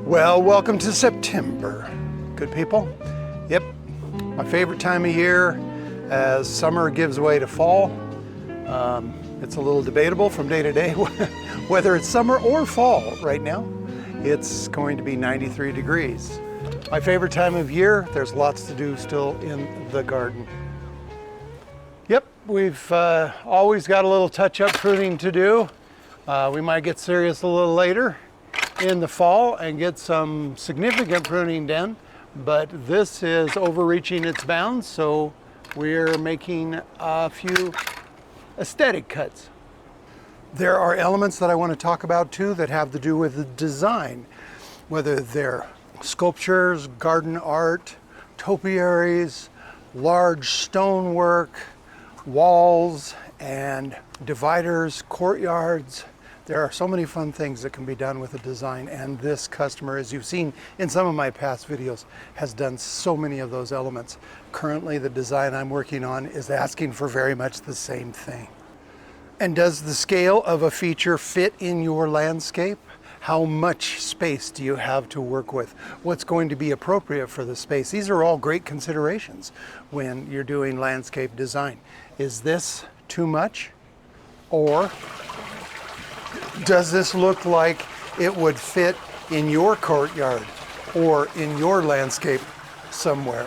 Well, welcome to September, good people. Yep, my favorite time of year as summer gives way to fall. It's a little debatable from day to day whether it's summer or fall right now. It's going to be 93 degrees. My favorite time of year, there's lots to do still in the garden. Yep, we've always got a little touch-up pruning to do. We might get serious a little later in the fall and get some significant pruning done, but this is overreaching its bounds, so we're making a few aesthetic cuts. There are elements that I want to talk about too that have to do with the design, whether they're sculptures, garden art, topiaries, large stonework, walls and dividers, courtyards. There are so many fun things that can be done with a design, and this customer, as you've seen in some of my past videos, has done so many of those elements. Currently, the design I'm working on is asking for very much the same thing. And does the scale of a feature fit in your landscape? How much space do you have to work with? What's going to be appropriate for the space? These are all great considerations when you're doing landscape design. Is this too much? Or does this look like it would fit in your courtyard or in your landscape somewhere?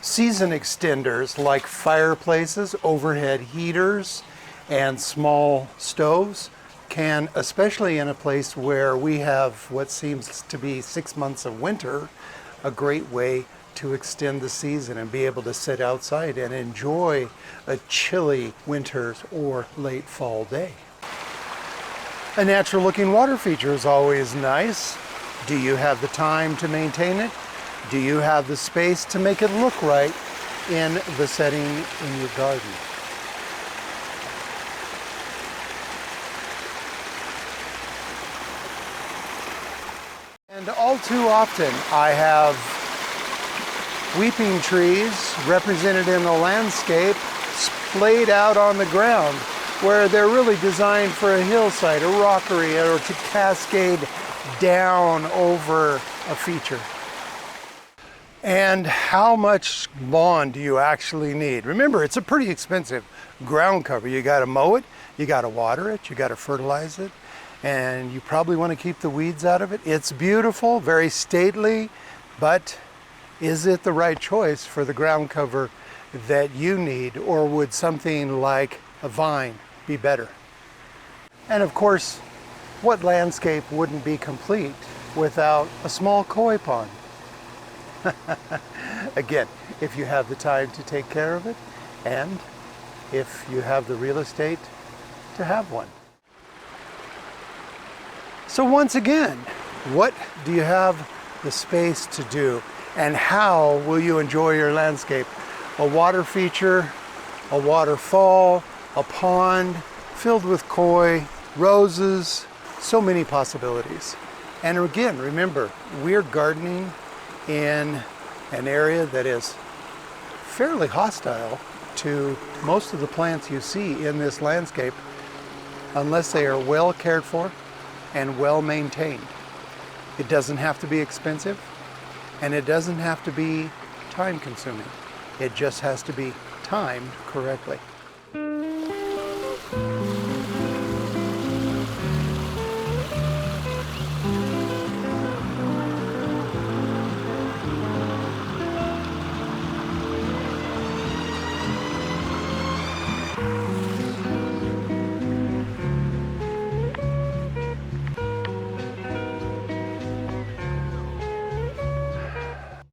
Season extenders like fireplaces, overhead heaters, and small stoves can, especially in a place where we have what seems to be 6 months of winter, a great way to extend the season and be able to sit outside and enjoy a chilly winter or late fall day. A natural looking water feature is always nice. Do you have the time to maintain it? Do you have the space to make it look right in the setting in your garden? And all too often I have weeping trees represented in the landscape splayed out on the ground, where they're really designed for a hillside, a rockery, or to cascade down over a feature. And how much lawn do you actually need? Remember, it's a pretty expensive ground cover. You gotta mow it, you gotta water it, you gotta fertilize it, and you probably wanna keep the weeds out of it. It's beautiful, very stately, but is it the right choice for the ground cover that you need, or would something like a vine be better? And of course, what landscape wouldn't be complete without a small koi pond? Again, if you have the time to take care of it, and if you have the real estate to have one. So once again, what do you have the space to do, and how will you enjoy your landscape? A water feature, a waterfall, a pond filled with koi, roses, so many possibilities. And again, remember, we're gardening in an area that is fairly hostile to most of the plants you see in this landscape, unless they are well cared for and well maintained. It doesn't have to be expensive, and it doesn't have to be time consuming. It just has to be timed correctly.